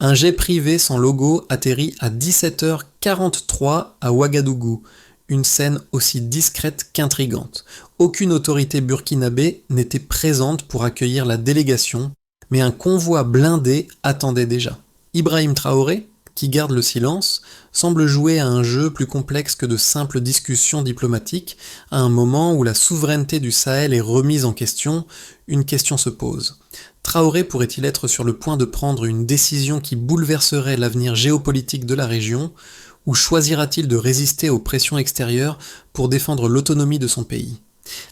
Un jet privé sans logo atterrit à 17h43 à Ouagadougou. Une scène aussi discrète qu'intrigante. Aucune autorité burkinabé n'était présente pour accueillir la délégation, mais un convoi blindé attendait déjà. Ibrahim Traoré, qui garde le silence, semble jouer à un jeu plus complexe que de simples discussions diplomatiques. À un moment où la souveraineté du Sahel est remise en question, une question se pose. Traoré pourrait-il être sur le point de prendre une décision qui bouleverserait l'avenir géopolitique de la région, ou choisira-t-il de résister aux pressions extérieures pour défendre l'autonomie de son pays ?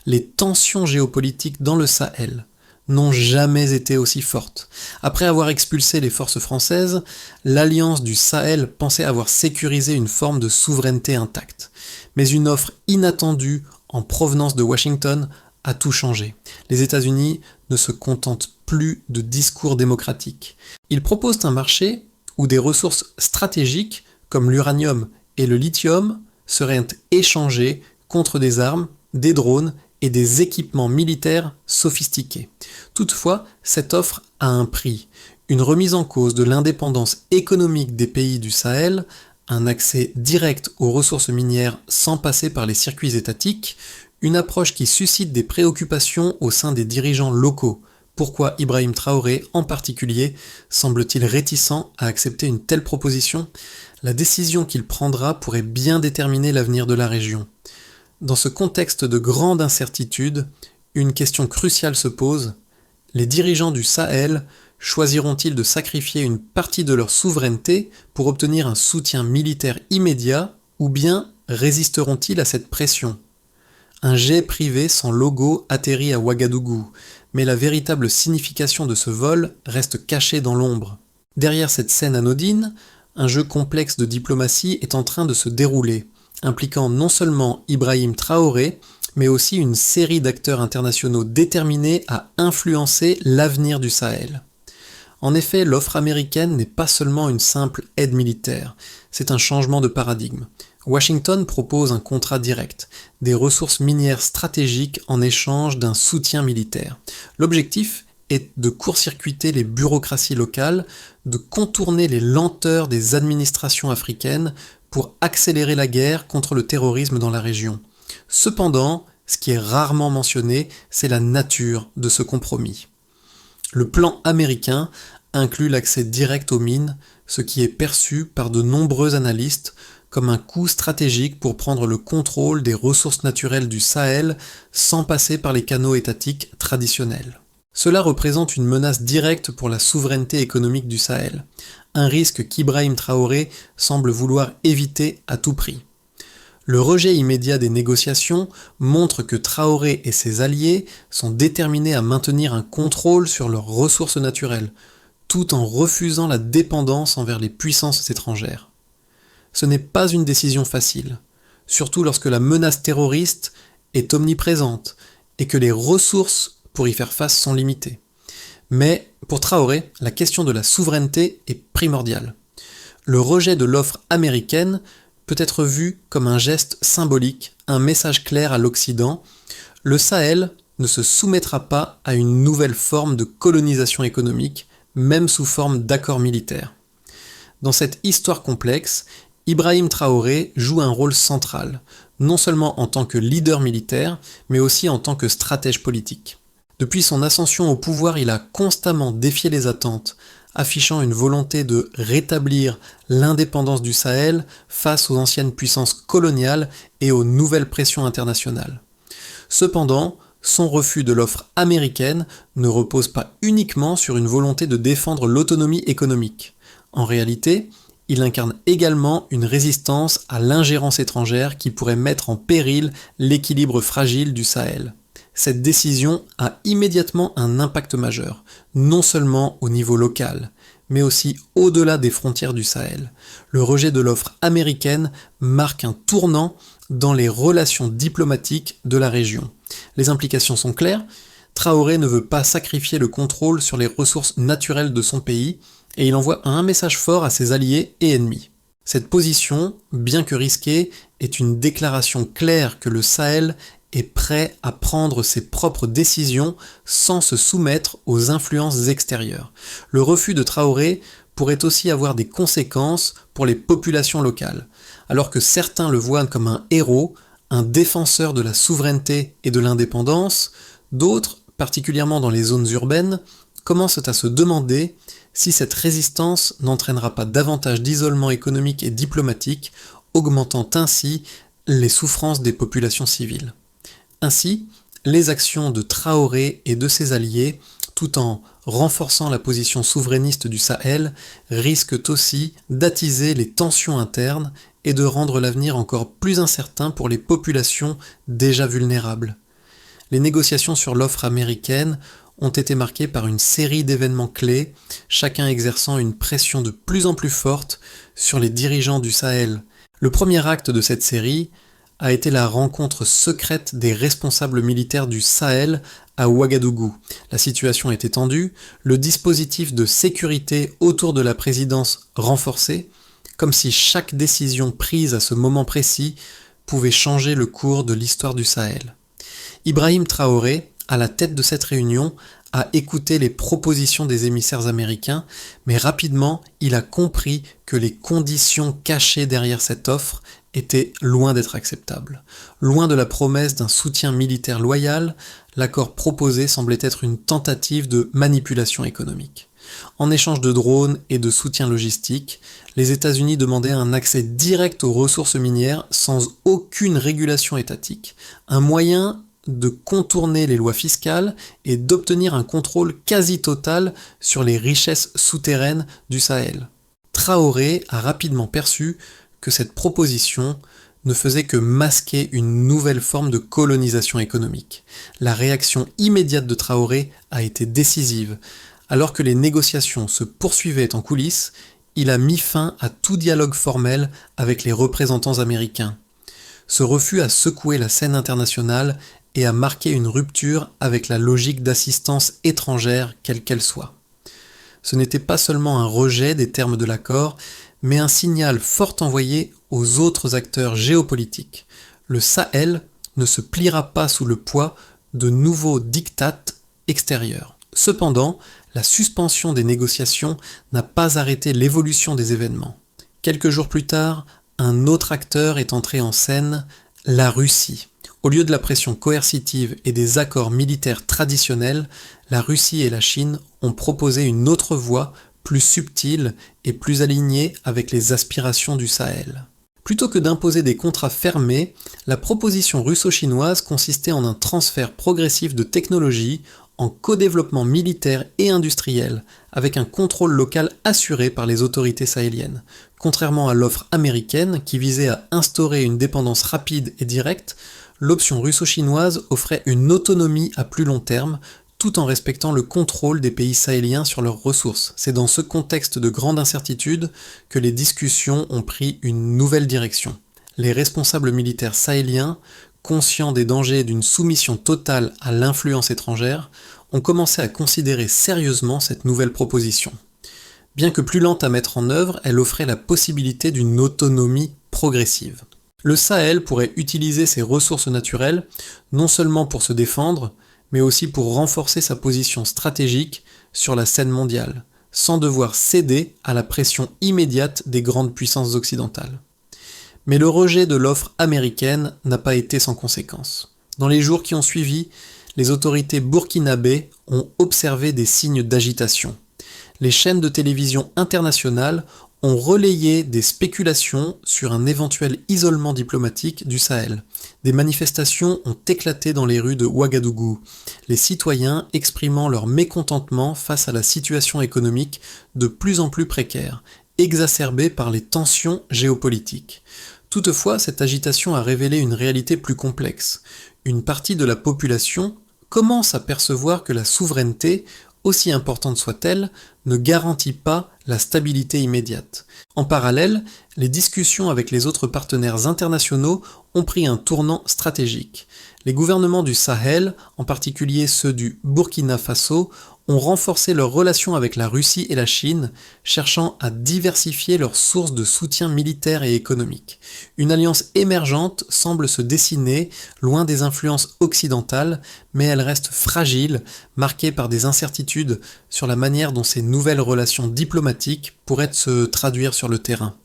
Les tensions géopolitiques dans le Sahel n'ont jamais été aussi fortes. Après avoir expulsé les forces françaises, l'Alliance du Sahel pensait avoir sécurisé une forme de souveraineté intacte. Mais une offre inattendue en provenance de Washington a tout changé. Les États-Unis ne se contentent plus de discours démocratiques. Ils proposent un marché où des ressources stratégiques comme l'uranium et le lithium seraient échangées contre des armes, des drones et des équipements militaires sophistiqués. Toutefois, cette offre a un prix, une remise en cause de l'indépendance économique des pays du Sahel, un accès direct aux ressources minières sans passer par les circuits étatiques, une approche qui suscite des préoccupations au sein des dirigeants locaux. Pourquoi Ibrahim Traoré, en particulier, semble-t-il réticent à accepter une telle proposition ? La décision qu'il prendra pourrait bien déterminer l'avenir de la région. Dans ce contexte de grande incertitude, une question cruciale se pose. Les dirigeants du Sahel choisiront-ils de sacrifier une partie de leur souveraineté pour obtenir un soutien militaire immédiat, ou bien résisteront-ils à cette pression ? Un jet privé sans logo atterrit à Ouagadougou, mais la véritable signification de ce vol reste cachée dans l'ombre. Derrière cette scène anodine, un jeu complexe de diplomatie est en train de se dérouler, impliquant non seulement Ibrahim Traoré, mais aussi une série d'acteurs internationaux déterminés à influencer l'avenir du Sahel. En effet, l'offre américaine n'est pas seulement une simple aide militaire, c'est un changement de paradigme. Washington propose un contrat direct, des ressources minières stratégiques en échange d'un soutien militaire. L'objectif est de court-circuiter les bureaucraties locales, de contourner les lenteurs des administrations africaines pour accélérer la guerre contre le terrorisme dans la région. Cependant, ce qui est rarement mentionné, c'est la nature de ce compromis. Le plan américain inclut l'accès direct aux mines, ce qui est perçu par de nombreux analystes comme un coup stratégique pour prendre le contrôle des ressources naturelles du Sahel sans passer par les canaux étatiques traditionnels. Cela représente une menace directe pour la souveraineté économique du Sahel, un risque qu'Ibrahim Traoré semble vouloir éviter à tout prix. Le rejet immédiat des négociations montre que Traoré et ses alliés sont déterminés à maintenir un contrôle sur leurs ressources naturelles, tout en refusant la dépendance envers les puissances étrangères. Ce n'est pas une décision facile, surtout lorsque la menace terroriste est omniprésente et que les ressources pour y faire face sont limitées. Mais pour Traoré, la question de la souveraineté est primordiale. Le rejet de l'offre américaine peut être vu comme un geste symbolique, un message clair à l'Occident. Le Sahel ne se soumettra pas à une nouvelle forme de colonisation économique, même sous forme d'accords militaires. Dans cette histoire complexe, Ibrahim Traoré joue un rôle central, non seulement en tant que leader militaire, mais aussi en tant que stratège politique. Depuis son ascension au pouvoir, il a constamment défié les attentes, affichant une volonté de rétablir l'indépendance du Sahel face aux anciennes puissances coloniales et aux nouvelles pressions internationales. Cependant, son refus de l'offre américaine ne repose pas uniquement sur une volonté de défendre l'autonomie économique. En réalité, il incarne également une résistance à l'ingérence étrangère qui pourrait mettre en péril l'équilibre fragile du Sahel. Cette décision a immédiatement un impact majeur, non seulement au niveau local, mais aussi au-delà des frontières du Sahel. Le rejet de l'offre américaine marque un tournant dans les relations diplomatiques de la région. Les implications sont claires. Traoré ne veut pas sacrifier le contrôle sur les ressources naturelles de son pays, et il envoie un message fort à ses alliés et ennemis. Cette position, bien que risquée, est une déclaration claire que le Sahel est prêt à prendre ses propres décisions sans se soumettre aux influences extérieures. Le refus de Traoré pourrait aussi avoir des conséquences pour les populations locales, alors que certains le voient comme un héros, un défenseur de la souveraineté et de l'indépendance, d'autres, particulièrement dans les zones urbaines, commencent à se demander si cette résistance n'entraînera pas davantage d'isolement économique et diplomatique, augmentant ainsi les souffrances des populations civiles. Ainsi, les actions de Traoré et de ses alliés, tout en renforçant la position souverainiste du Sahel, risquent aussi d'attiser les tensions internes et de rendre l'avenir encore plus incertain pour les populations déjà vulnérables. Les négociations sur l'offre américaine ont été marquées par une série d'événements clés, chacun exerçant une pression de plus en plus forte sur les dirigeants du Sahel. Le premier acte de cette série a été la rencontre secrète des responsables militaires du Sahel à Ouagadougou. La situation était tendue, le dispositif de sécurité autour de la présidence renforcé, comme si chaque décision prise à ce moment précis pouvait changer le cours de l'histoire du Sahel. Ibrahim Traoré, à la tête de cette réunion, a écouté les propositions des émissaires américains, mais rapidement, il a compris que les conditions cachées derrière cette offre étaient loin d'être acceptables. Loin de la promesse d'un soutien militaire loyal, l'accord proposé semblait être une tentative de manipulation économique. En échange de drones et de soutien logistique, les États-Unis demandaient un accès direct aux ressources minières sans aucune régulation étatique, un moyen de contourner les lois fiscales et d'obtenir un contrôle quasi total sur les richesses souterraines du Sahel. Traoré a rapidement perçu que cette proposition ne faisait que masquer une nouvelle forme de colonisation économique. La réaction immédiate de Traoré a été décisive. Alors que les négociations se poursuivaient en coulisses, il a mis fin à tout dialogue formel avec les représentants américains. Ce refus a secoué la scène internationale et a marqué une rupture avec la logique d'assistance étrangère, quelle qu'elle soit. Ce n'était pas seulement un rejet des termes de l'accord, mais un signal fort envoyé aux autres acteurs géopolitiques. Le Sahel ne se pliera pas sous le poids de nouveaux diktats extérieurs. Cependant, la suspension des négociations n'a pas arrêté l'évolution des événements. Quelques jours plus tard, un autre acteur est entré en scène, la Russie. Au lieu de la pression coercitive et des accords militaires traditionnels, la Russie et la Chine ont proposé une autre voie plus subtile et plus alignée avec les aspirations du Sahel. Plutôt que d'imposer des contrats fermés, la proposition russo-chinoise consistait en un transfert progressif de technologie, en co-développement militaire et industriel, avec un contrôle local assuré par les autorités sahéliennes. Contrairement à l'offre américaine, qui visait à instaurer une dépendance rapide et directe, l'option russo-chinoise offrait une autonomie à plus long terme, tout en respectant le contrôle des pays sahéliens sur leurs ressources. C'est dans ce contexte de grande incertitude que les discussions ont pris une nouvelle direction. Les responsables militaires sahéliens, conscients des dangers d'une soumission totale à l'influence étrangère, ont commencé à considérer sérieusement cette nouvelle proposition. Bien que plus lente à mettre en œuvre, elle offrait la possibilité d'une autonomie progressive. Le Sahel pourrait utiliser ses ressources naturelles, non seulement pour se défendre, mais aussi pour renforcer sa position stratégique sur la scène mondiale, sans devoir céder à la pression immédiate des grandes puissances occidentales. Mais le rejet de l'offre américaine n'a pas été sans conséquence. Dans les jours qui ont suivi, les autorités burkinabées ont observé des signes d'agitation. Les chaînes de télévision internationales ont relayé des spéculations sur un éventuel isolement diplomatique du Sahel. Des manifestations ont éclaté dans les rues de Ouagadougou, les citoyens exprimant leur mécontentement face à la situation économique de plus en plus précaire, exacerbée par les tensions géopolitiques. Toutefois, cette agitation a révélé une réalité plus complexe. Une partie de la population commence à percevoir que la souveraineté, aussi importante soit-elle, ne garantit pas la stabilité immédiate. En parallèle, les discussions avec les autres partenaires internationaux ont pris un tournant stratégique. Les gouvernements du Sahel, en particulier ceux du Burkina Faso, ont renforcé leurs relations avec la Russie et la Chine, cherchant à diversifier leurs sources de soutien militaire et économique. Une alliance émergente semble se dessiner, loin des influences occidentales, mais elle reste fragile, marquée par des incertitudes sur la manière dont ces nouvelles relations diplomatiques pourraient se traduire sur le terrain.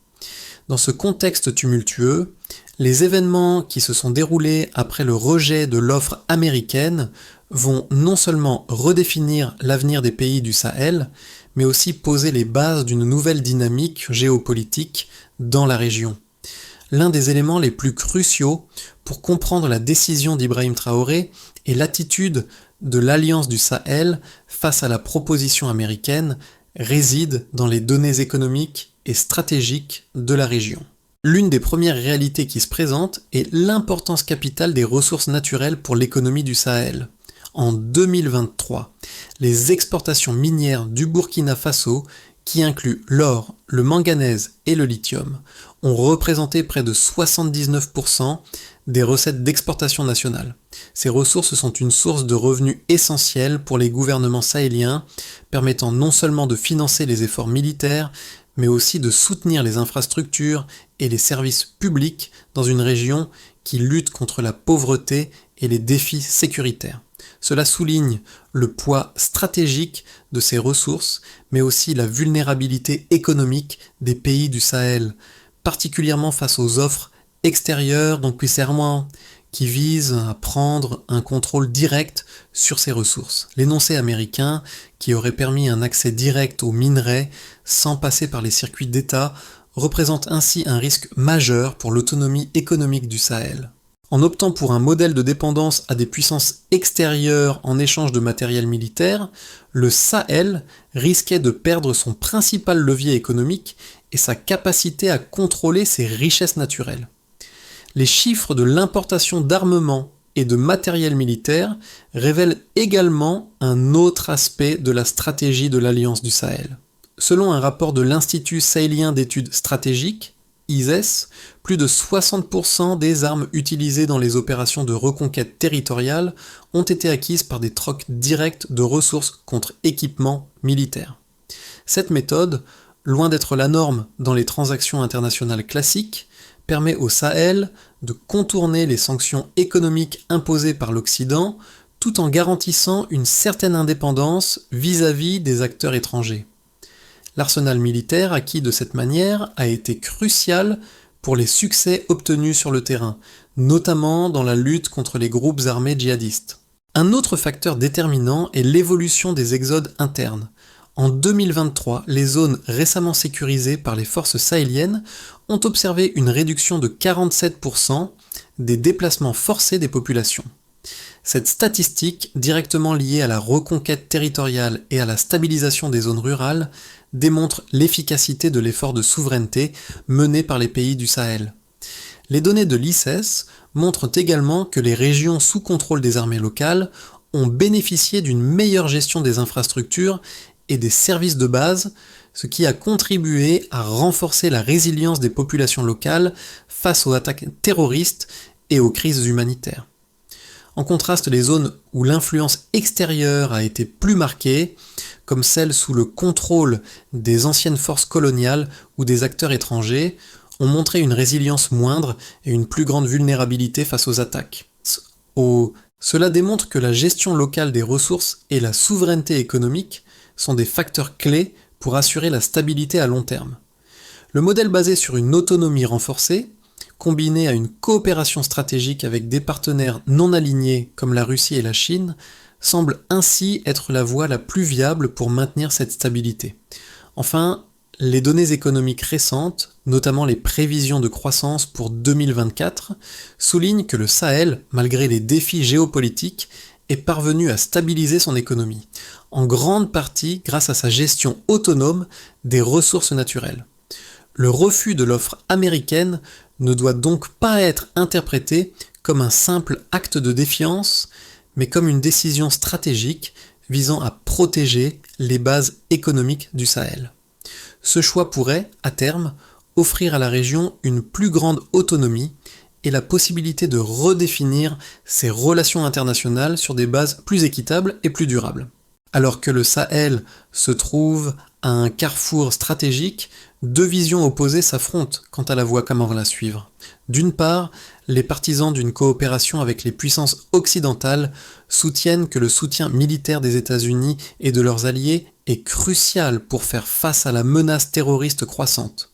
Dans ce contexte tumultueux, les événements qui se sont déroulés après le rejet de l'offre américaine vont non seulement redéfinir l'avenir des pays du Sahel, mais aussi poser les bases d'une nouvelle dynamique géopolitique dans la région. L'un des éléments les plus cruciaux pour comprendre la décision d'Ibrahim Traoré est l'attitude de l'Alliance du Sahel face à la proposition américaine réside dans les données économiques et stratégiques de la région. L'une des premières réalités qui se présentent est l'importance capitale des ressources naturelles pour l'économie du Sahel. En 2023, les exportations minières du Burkina Faso, qui incluent l'or, le manganèse et le lithium, ont représenté près de 79% des recettes d'exportation nationale. Ces ressources sont une source de revenus essentielle pour les gouvernements sahéliens, permettant non seulement de financer les efforts militaires, mais aussi de soutenir les infrastructures et les services publics dans une région qui lutte contre la pauvreté et les défis sécuritaires. Cela souligne le poids stratégique de ces ressources, mais aussi la vulnérabilité économique des pays du Sahel, particulièrement face aux offres extérieures d'enquistement qui visent à prendre un contrôle direct sur ces ressources. L'énoncé américain, qui aurait permis un accès direct aux minerais sans passer par les circuits d'État, représente ainsi un risque majeur pour l'autonomie économique du Sahel. En optant pour un modèle de dépendance à des puissances extérieures en échange de matériel militaire, le Sahel risquait de perdre son principal levier économique et sa capacité à contrôler ses richesses naturelles. Les chiffres de l'importation d'armements et de matériel militaire révèlent également un autre aspect de la stratégie de l'Alliance du Sahel. Selon un rapport de l'Institut sahélien d'études stratégiques, ISES, plus de 60% des armes utilisées dans les opérations de reconquête territoriale ont été acquises par des trocs directs de ressources contre équipements militaires. Cette méthode, loin d'être la norme dans les transactions internationales classiques, permet au Sahel de contourner les sanctions économiques imposées par l'Occident tout en garantissant une certaine indépendance vis-à-vis des acteurs étrangers. L'arsenal militaire acquis de cette manière a été crucial pour les succès obtenus sur le terrain, notamment dans la lutte contre les groupes armés djihadistes. Un autre facteur déterminant est l'évolution des exodes internes. En 2023, les zones récemment sécurisées par les forces sahéliennes ont observé une réduction de 47% des déplacements forcés des populations. Cette statistique, directement liée à la reconquête territoriale et à la stabilisation des zones rurales, démontre l'efficacité de l'effort de souveraineté mené par les pays du Sahel. Les données de l'ICES montrent également que les régions sous contrôle des armées locales ont bénéficié d'une meilleure gestion des infrastructures et des services de base, ce qui a contribué à renforcer la résilience des populations locales face aux attaques terroristes et aux crises humanitaires. En contraste, les zones où l'influence extérieure a été plus marquée, comme celles sous le contrôle des anciennes forces coloniales ou des acteurs étrangers, ont montré une résilience moindre et une plus grande vulnérabilité face aux attaques. Cela démontre que la gestion locale des ressources et la souveraineté économique sont des facteurs clés pour assurer la stabilité à long terme. Le modèle basé sur une autonomie renforcée, combiné à une coopération stratégique avec des partenaires non alignés comme la Russie et la Chine, semble ainsi être la voie la plus viable pour maintenir cette stabilité. Enfin, les données économiques récentes, notamment les prévisions de croissance pour 2024, soulignent que le Sahel, malgré les défis géopolitiques, est parvenu à stabiliser son économie, en grande partie grâce à sa gestion autonome des ressources naturelles. Le refus de l'offre américaine ne doit donc pas être interprété comme un simple acte de défiance, mais comme une décision stratégique visant à protéger les bases économiques du Sahel. Ce choix pourrait, à terme, offrir à la région une plus grande autonomie et la possibilité de redéfinir ses relations internationales sur des bases plus équitables et plus durables. Alors que le Sahel se trouve à un carrefour stratégique, deux visions opposées s'affrontent quant à la voie comment la suivre. D'une part, les partisans d'une coopération avec les puissances occidentales soutiennent que le soutien militaire des États-Unis et de leurs alliés est crucial pour faire face à la menace terroriste croissante.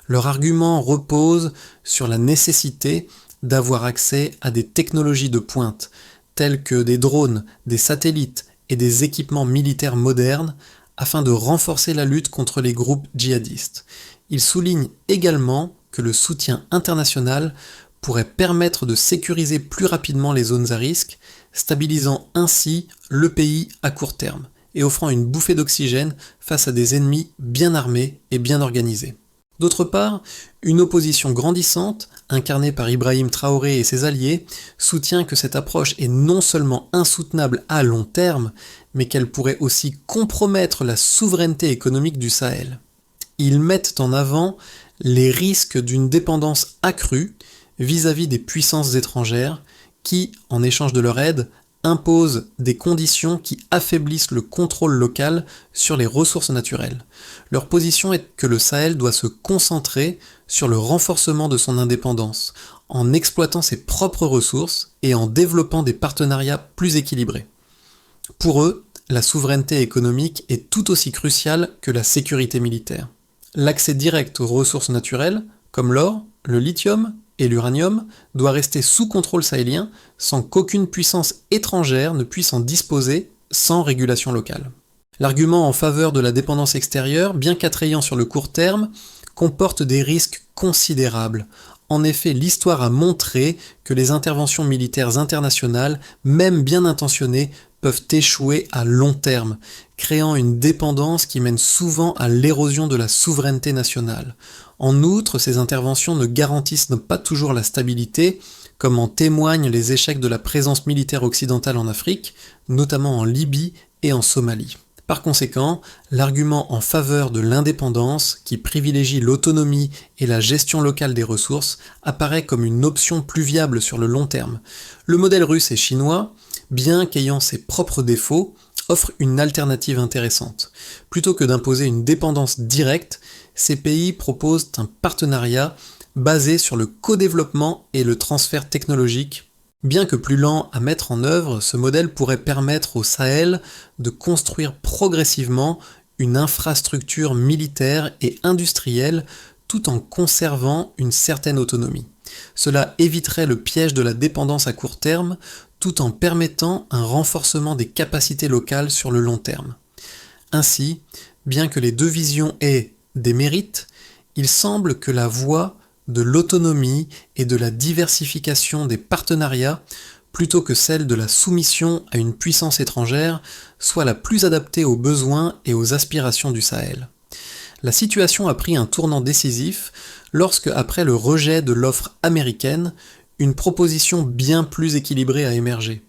Leur argument repose sur la nécessité d'avoir accès à des technologies de pointe, telles que des drones, des satellites et des équipements militaires modernes, afin de renforcer la lutte contre les groupes djihadistes. Il souligne également que le soutien international pourrait permettre de sécuriser plus rapidement les zones à risque, stabilisant ainsi le pays à court terme et offrant une bouffée d'oxygène face à des ennemis bien armés et bien organisés. D'autre part, une opposition grandissante, incarnée par Ibrahim Traoré et ses alliés, soutient que cette approche est non seulement insoutenable à long terme, mais qu'elle pourrait aussi compromettre la souveraineté économique du Sahel. Ils mettent en avant les risques d'une dépendance accrue vis-à-vis des puissances étrangères qui, en échange de leur aide, imposent des conditions qui affaiblissent le contrôle local sur les ressources naturelles. Leur position est que le Sahel doit se concentrer sur le renforcement de son indépendance, en exploitant ses propres ressources et en développant des partenariats plus équilibrés. Pour eux, la souveraineté économique est tout aussi cruciale que la sécurité militaire. L'accès direct aux ressources naturelles, comme l'or, le lithium et l'uranium, doit rester sous contrôle sahélien sans qu'aucune puissance étrangère ne puisse en disposer sans régulation locale. L'argument en faveur de la dépendance extérieure, bien qu'attrayant sur le court terme, comporte des risques considérables. En effet, l'histoire a montré que les interventions militaires internationales, même bien intentionnées, peuvent échouer à long terme, créant une dépendance qui mène souvent à l'érosion de la souveraineté nationale. En outre, ces interventions ne garantissent pas toujours la stabilité, comme en témoignent les échecs de la présence militaire occidentale en Afrique, notamment en Libye et en Somalie. Par conséquent, l'argument en faveur de l'indépendance, qui privilégie l'autonomie et la gestion locale des ressources, apparaît comme une option plus viable sur le long terme. Le modèle russe et chinois, bien qu'ayant ses propres défauts, offre une alternative intéressante. Plutôt que d'imposer une dépendance directe, ces pays proposent un partenariat basé sur le co-développement et le transfert technologique. Bien que plus lent à mettre en œuvre, ce modèle pourrait permettre au Sahel de construire progressivement une infrastructure militaire et industrielle tout en conservant une certaine autonomie. Cela éviterait le piège de la dépendance à court terme tout en permettant un renforcement des capacités locales sur le long terme. Ainsi, bien que les deux visions aient des mérites, il semble que la voie de l'autonomie et de la diversification des partenariats, plutôt que celle de la soumission à une puissance étrangère, soit la plus adaptée aux besoins et aux aspirations du Sahel. La situation a pris un tournant décisif lorsque, après le rejet de l'offre américaine, une proposition bien plus équilibrée a émergé.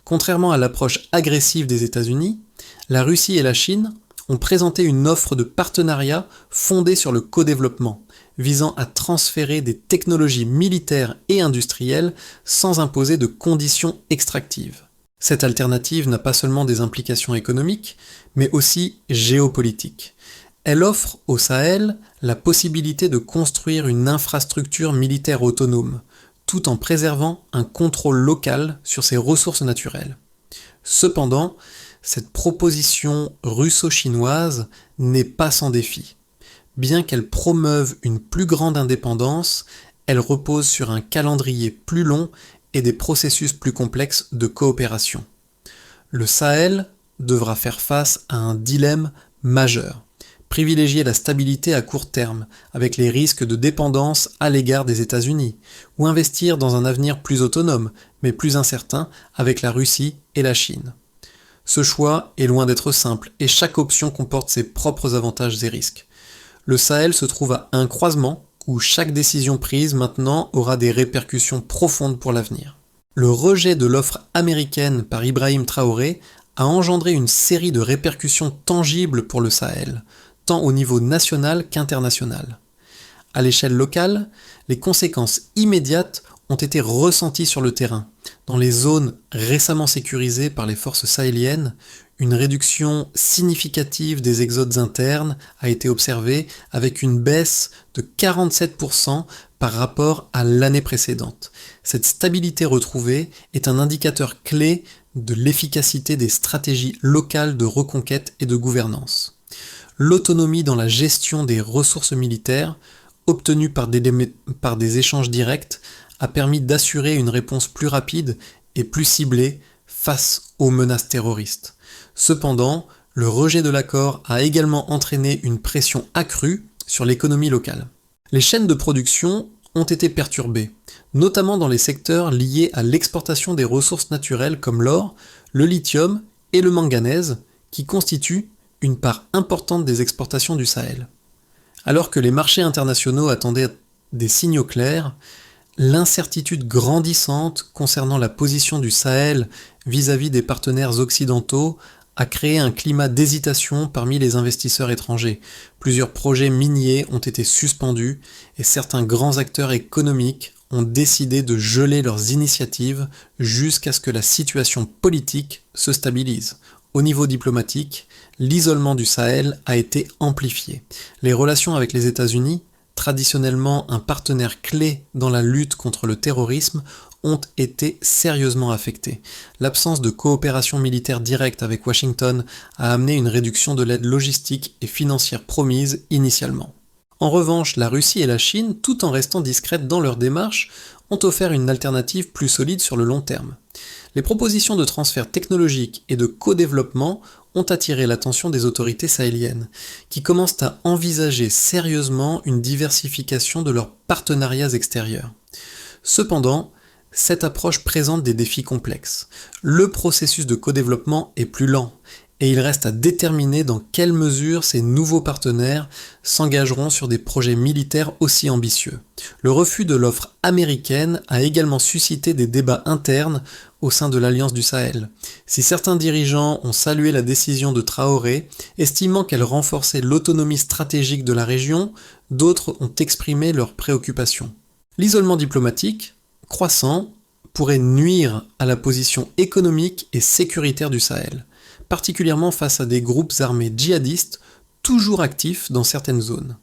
Contrairement à l'approche agressive des États-Unis, la Russie et la Chine ont présenté une offre de partenariat fondée sur le co-développement, visant à transférer des technologies militaires et industrielles sans imposer de conditions extractives. Cette alternative n'a pas seulement des implications économiques, mais aussi géopolitiques. Elle offre au Sahel la possibilité de construire une infrastructure militaire autonome, tout en préservant un contrôle local sur ses ressources naturelles. Cependant, cette proposition russo-chinoise n'est pas sans défi. Bien qu'elle promeuve une plus grande indépendance, elle repose sur un calendrier plus long et des processus plus complexes de coopération. Le Sahel devra faire face à un dilemme majeur. Privilégier la stabilité à court terme, avec les risques de dépendance à l'égard des États-Unis, ou investir dans un avenir plus autonome, mais plus incertain, avec la Russie et la Chine. Ce choix est loin d'être simple, et chaque option comporte ses propres avantages et risques. Le Sahel se trouve à un croisement, où chaque décision prise maintenant aura des répercussions profondes pour l'avenir. Le rejet de l'offre américaine par Ibrahim Traoré a engendré une série de répercussions tangibles pour le Sahel, tant au niveau national qu'international. À l'échelle locale, les conséquences immédiates ont été ressenties sur le terrain. Dans les zones récemment sécurisées par les forces sahéliennes, une réduction significative des exodes internes a été observée avec une baisse de 47% par rapport à l'année précédente. Cette stabilité retrouvée est un indicateur clé de l'efficacité des stratégies locales de reconquête et de gouvernance. L'autonomie dans la gestion des ressources militaires, obtenue par des échanges directs, a permis d'assurer une réponse plus rapide et plus ciblée face aux menaces terroristes. Cependant, le rejet de l'accord a également entraîné une pression accrue sur l'économie locale. Les chaînes de production ont été perturbées, notamment dans les secteurs liés à l'exportation des ressources naturelles comme l'or, le lithium et le manganèse, qui constituent une part importante des exportations du Sahel. Alors que les marchés internationaux attendaient des signaux clairs, l'incertitude grandissante concernant la position du Sahel vis-à-vis des partenaires occidentaux a créé un climat d'hésitation parmi les investisseurs étrangers. Plusieurs projets miniers ont été suspendus et certains grands acteurs économiques ont décidé de geler leurs initiatives jusqu'à ce que la situation politique se stabilise. Au niveau diplomatique, l'isolement du Sahel a été amplifié. Les relations avec les États-Unis, traditionnellement un partenaire clé dans la lutte contre le terrorisme, ont été sérieusement affectées. L'absence de coopération militaire directe avec Washington a amené une réduction de l'aide logistique et financière promise initialement. En revanche, la Russie et la Chine, tout en restant discrètes dans leur démarche, ont offert une alternative plus solide sur le long terme. Les propositions de transfert technologique et de co-développement ont attiré l'attention des autorités sahéliennes, qui commencent à envisager sérieusement une diversification de leurs partenariats extérieurs. Cependant, cette approche présente des défis complexes. Le processus de co-développement est plus lent, et il reste à déterminer dans quelle mesure ces nouveaux partenaires s'engageront sur des projets militaires aussi ambitieux. Le refus de l'offre américaine a également suscité des débats internes au sein de l'Alliance du Sahel. Si certains dirigeants ont salué la décision de Traoré, estimant qu'elle renforçait l'autonomie stratégique de la région, d'autres ont exprimé leurs préoccupations. L'isolement diplomatique, croissant, pourrait nuire à la position économique et sécuritaire du Sahel, particulièrement face à des groupes armés djihadistes toujours actifs dans certaines zones.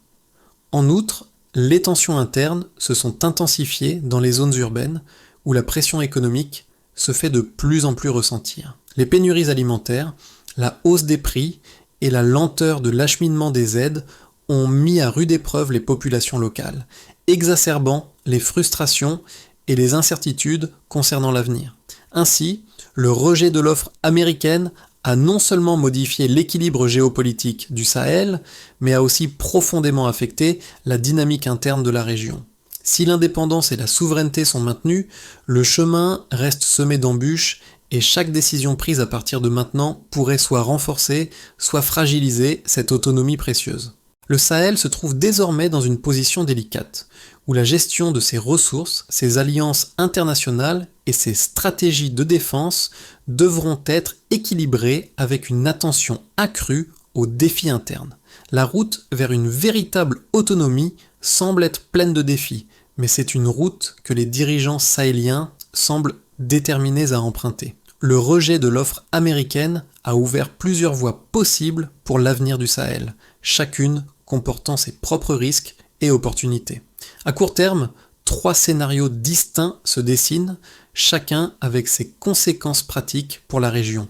En outre, les tensions internes se sont intensifiées dans les zones urbaines où la pression économique se fait de plus en plus ressentir. Les pénuries alimentaires, la hausse des prix et la lenteur de l'acheminement des aides ont mis à rude épreuve les populations locales, exacerbant les frustrations et les incertitudes concernant l'avenir. Ainsi, le rejet de l'offre américaine a non seulement modifié l'équilibre géopolitique du Sahel, mais a aussi profondément affecté la dynamique interne de la région. Si l'indépendance et la souveraineté sont maintenues, le chemin reste semé d'embûches et chaque décision prise à partir de maintenant pourrait soit renforcer, soit fragiliser cette autonomie précieuse. Le Sahel se trouve désormais dans une position délicate, où la gestion de ses ressources, ses alliances internationales et ses stratégies de défense devront être équilibrées avec une attention accrue aux défis internes. La route vers une véritable autonomie semble être pleine de défis, mais c'est une route que les dirigeants sahéliens semblent déterminés à emprunter. Le rejet de l'offre américaine a ouvert plusieurs voies possibles pour l'avenir du Sahel, chacune comportant ses propres risques et opportunités. À court terme, 3 scénarios distincts se dessinent, chacun avec ses conséquences pratiques pour la région.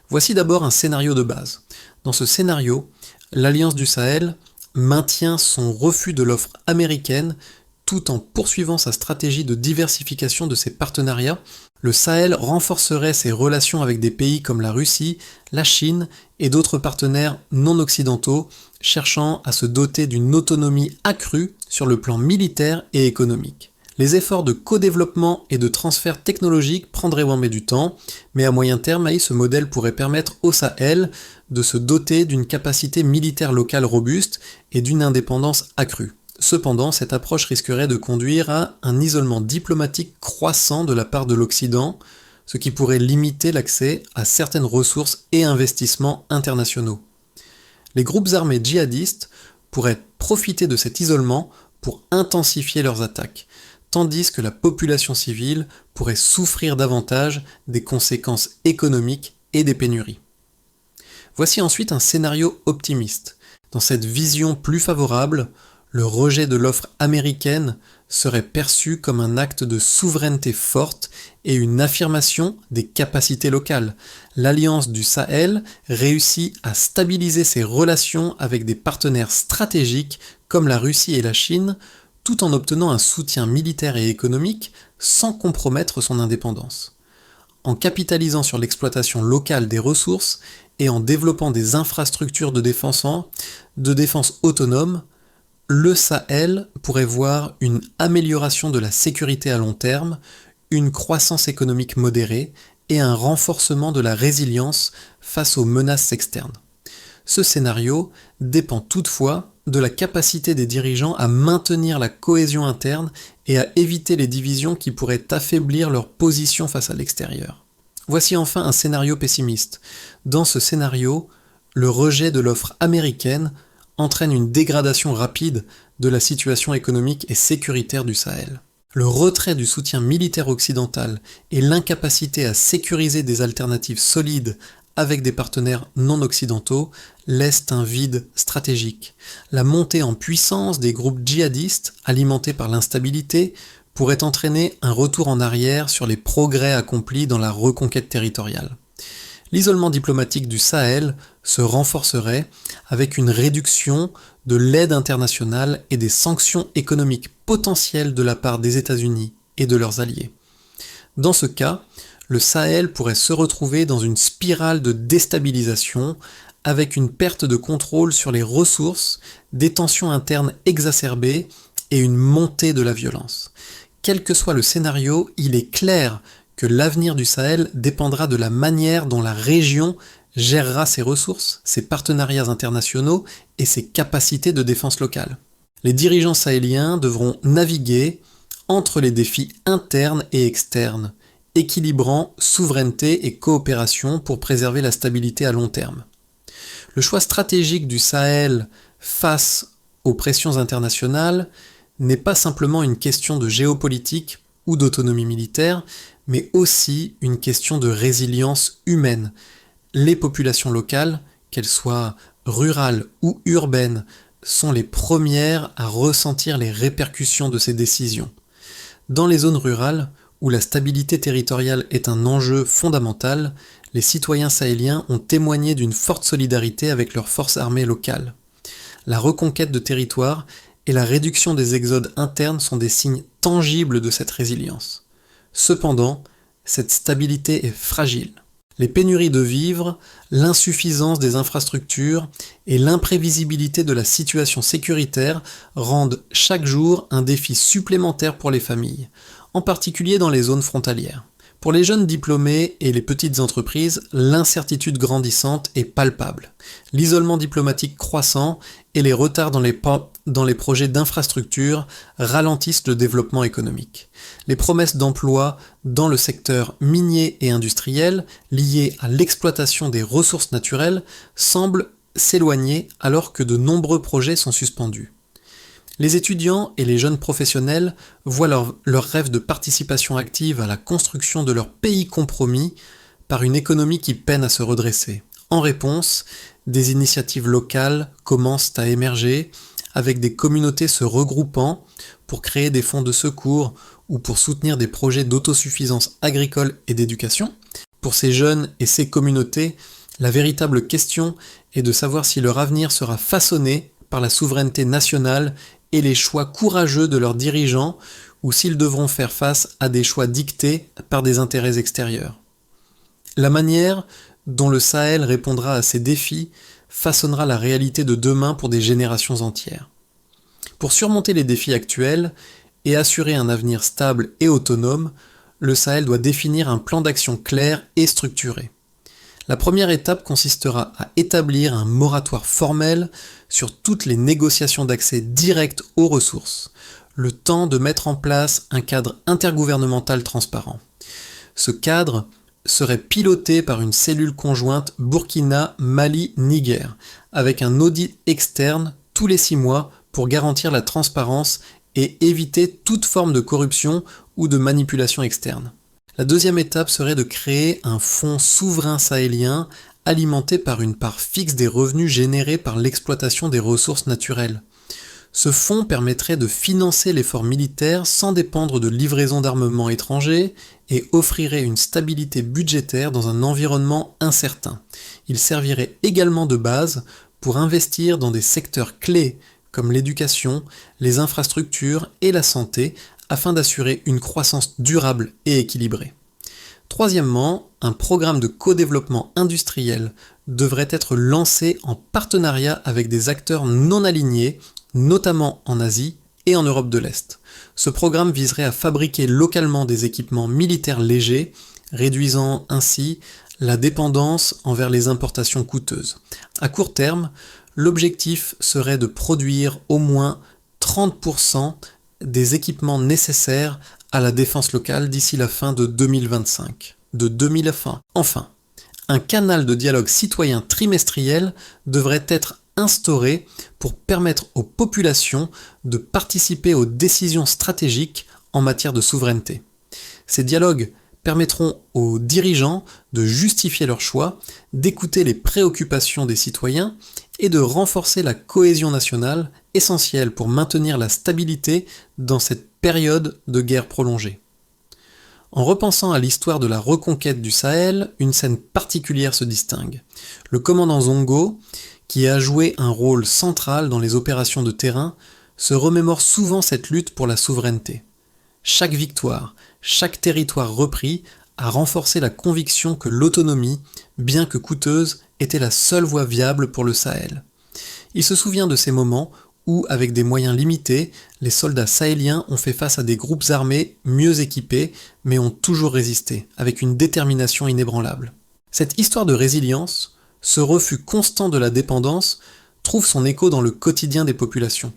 Voici d'abord un scénario de base. Dans ce scénario, l'Alliance du Sahel maintient son refus de l'offre américaine tout en poursuivant sa stratégie de diversification de ses partenariats. Le Sahel renforcerait ses relations avec des pays comme la Russie, la Chine et d'autres partenaires non occidentaux, cherchant à se doter d'une autonomie accrue sur le plan militaire et économique. Les efforts de co-développement et de transfert technologique prendraient du temps, mais à moyen terme, ce modèle pourrait permettre au Sahel de se doter d'une capacité militaire locale robuste et d'une indépendance accrue. Cependant, cette approche risquerait de conduire à un isolement diplomatique croissant de la part de l'Occident, ce qui pourrait limiter l'accès à certaines ressources et investissements internationaux. Les groupes armés djihadistes pourraient profiter de cet isolement pour intensifier leurs attaques, tandis que la population civile pourrait souffrir davantage des conséquences économiques et des pénuries. Voici ensuite un scénario optimiste. Dans cette vision plus favorable, le rejet de l'offre américaine serait perçu comme un acte de souveraineté forte et une affirmation des capacités locales. L'Alliance du Sahel réussit à stabiliser ses relations avec des partenaires stratégiques comme la Russie et la Chine, tout en obtenant un soutien militaire et économique sans compromettre son indépendance. En capitalisant sur l'exploitation locale des ressources et en développant des infrastructures de défense autonomes, le Sahel pourrait voir une amélioration de la sécurité à long terme, une croissance économique modérée et un renforcement de la résilience face aux menaces externes. Ce scénario dépend toutefois de la capacité des dirigeants à maintenir la cohésion interne et à éviter les divisions qui pourraient affaiblir leur position face à l'extérieur. Voici enfin un scénario pessimiste. Dans ce scénario, le rejet de l'offre américaine entraîne une dégradation rapide de la situation économique et sécuritaire du Sahel. Le retrait du soutien militaire occidental et l'incapacité à sécuriser des alternatives solides avec des partenaires non occidentaux laissent un vide stratégique. La montée en puissance des groupes djihadistes, alimentés par l'instabilité, pourrait entraîner un retour en arrière sur les progrès accomplis dans la reconquête territoriale. L'isolement diplomatique du Sahel se renforcerait avec une réduction de l'aide internationale et des sanctions économiques potentielles de la part des États-Unis et de leurs alliés. Dans ce cas, le Sahel pourrait se retrouver dans une spirale de déstabilisation avec une perte de contrôle sur les ressources, des tensions internes exacerbées et une montée de la violence. Quel que soit le scénario, il est clair que l'avenir du Sahel dépendra de la manière dont la région gérera ses ressources, ses partenariats internationaux et ses capacités de défense locale. Les dirigeants sahéliens devront naviguer entre les défis internes et externes, équilibrant souveraineté et coopération pour préserver la stabilité à long terme. Le choix stratégique du Sahel face aux pressions internationales n'est pas simplement une question de géopolitique ou d'autonomie militaire, mais aussi une question de résilience humaine. Les populations locales, qu'elles soient rurales ou urbaines, sont les premières à ressentir les répercussions de ces décisions. Dans les zones rurales, où la stabilité territoriale est un enjeu fondamental, les citoyens sahéliens ont témoigné d'une forte solidarité avec leurs forces armées locales. La reconquête de territoires et la réduction des exodes internes sont des signes tangibles de cette résilience. Cependant, cette stabilité est fragile. Les pénuries de vivres, l'insuffisance des infrastructures et l'imprévisibilité de la situation sécuritaire rendent chaque jour un défi supplémentaire pour les familles, en particulier dans les zones frontalières. Pour les jeunes diplômés et les petites entreprises, l'incertitude grandissante est palpable. L'isolement diplomatique croissant et les retards dans les projets d'infrastructure ralentissent le développement économique. Les promesses d'emploi dans le secteur minier et industriel, liées à l'exploitation des ressources naturelles, semblent s'éloigner alors que de nombreux projets sont suspendus. Les étudiants et les jeunes professionnels voient leur rêve de participation active à la construction de leur pays compromis par une économie qui peine à se redresser. En réponse, des initiatives locales commencent à émerger, avec des communautés se regroupant pour créer des fonds de secours ou pour soutenir des projets d'autosuffisance agricole et d'éducation. Pour ces jeunes et ces communautés, la véritable question est de savoir si leur avenir sera façonné par la souveraineté nationale et les choix courageux de leurs dirigeants, ou s'ils devront faire face à des choix dictés par des intérêts extérieurs. La manière dont le Sahel répondra à ces défis façonnera la réalité de demain pour des générations entières. Pour surmonter les défis actuels et assurer un avenir stable et autonome, le Sahel doit définir un plan d'action clair et structuré. La première étape consistera à établir un moratoire formel sur toutes les négociations d'accès direct aux ressources, le temps de mettre en place un cadre intergouvernemental transparent. Ce cadre serait piloté par une cellule conjointe Burkina-Mali-Niger, avec un audit externe tous les 6 mois pour garantir la transparence et éviter toute forme de corruption ou de manipulation externe. La deuxième étape serait de créer un fonds souverain sahélien alimenté par une part fixe des revenus générés par l'exploitation des ressources naturelles. Ce fonds permettrait de financer l'effort militaire sans dépendre de livraisons d'armements étrangers et offrirait une stabilité budgétaire dans un environnement incertain. Il servirait également de base pour investir dans des secteurs clés comme l'éducation, les infrastructures et la santé afin d'assurer une croissance durable et équilibrée. Troisièmement, un programme de co-développement industriel devrait être lancé en partenariat avec des acteurs non alignés, notamment en Asie et en Europe de l'Est. Ce programme viserait à fabriquer localement des équipements militaires légers, réduisant ainsi la dépendance envers les importations coûteuses. À court terme, l'objectif serait de produire au moins 30% des équipements nécessaires à la défense locale d'ici la fin de 2025. Enfin, un canal de dialogue citoyen trimestriel devrait être instauré pour permettre aux populations de participer aux décisions stratégiques en matière de souveraineté. Ces dialogues permettront aux dirigeants de justifier leurs choix, d'écouter les préoccupations des citoyens et de renforcer la cohésion nationale, essentielle pour maintenir la stabilité dans cette période de guerre prolongée. En repensant à l'histoire de la reconquête du Sahel, une scène particulière se distingue. Le commandant Zongo, qui a joué un rôle central dans les opérations de terrain, se remémore souvent cette lutte pour la souveraineté. Chaque victoire, chaque territoire repris a renforcé la conviction que l'autonomie, bien que coûteuse, était la seule voie viable pour le Sahel. Il se souvient de ces moments où, avec des moyens limités, les soldats sahéliens ont fait face à des groupes armés mieux équipés, mais ont toujours résisté, avec une détermination inébranlable. Cette histoire de résilience, ce refus constant de la dépendance, trouve son écho dans le quotidien des populations.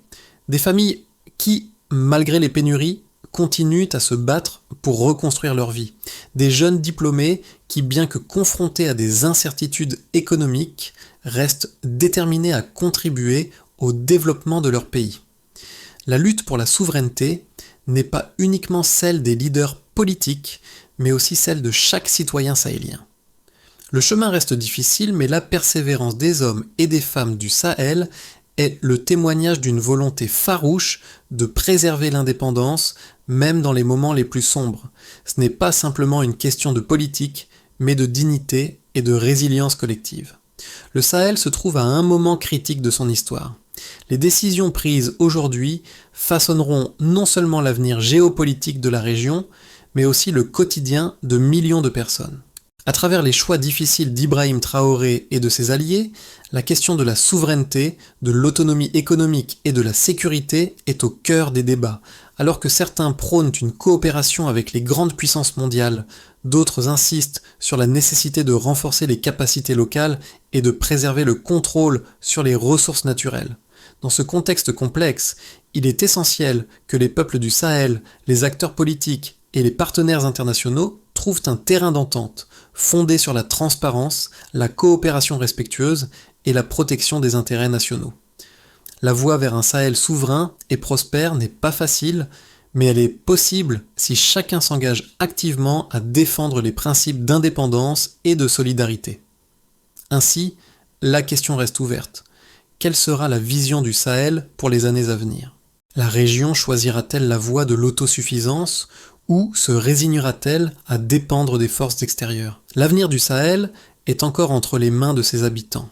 Des familles qui, malgré les pénuries, continuent à se battre pour reconstruire leur vie. Des jeunes diplômés qui, bien que confrontés à des incertitudes économiques, restent déterminés à contribuer au développement de leur pays. La lutte pour la souveraineté n'est pas uniquement celle des leaders politiques, mais aussi celle de chaque citoyen sahélien. Le chemin reste difficile, mais la persévérance des hommes et des femmes du Sahel est le témoignage d'une volonté farouche de préserver l'indépendance, même dans les moments les plus sombres. Ce n'est pas simplement une question de politique, mais de dignité et de résilience collective. Le Sahel se trouve à un moment critique de son histoire. Les décisions prises aujourd'hui façonneront non seulement l'avenir géopolitique de la région, mais aussi le quotidien de millions de personnes. À travers les choix difficiles d'Ibrahim Traoré et de ses alliés, la question de la souveraineté, de l'autonomie économique et de la sécurité est au cœur des débats. Alors que certains prônent une coopération avec les grandes puissances mondiales, d'autres insistent sur la nécessité de renforcer les capacités locales et de préserver le contrôle sur les ressources naturelles. Dans ce contexte complexe, il est essentiel que les peuples du Sahel, les acteurs politiques et les partenaires internationaux trouvent un terrain d'entente, fondé sur la transparence, la coopération respectueuse et la protection des intérêts nationaux. La voie vers un Sahel souverain et prospère n'est pas facile, mais elle est possible si chacun s'engage activement à défendre les principes d'indépendance et de solidarité. Ainsi, la question reste ouverte. Quelle sera la vision du Sahel pour les années à venir ? La région choisira-t-elle la voie de l'autosuffisance ou se résignera-t-elle à dépendre des forces extérieures ? L'avenir du Sahel est encore entre les mains de ses habitants.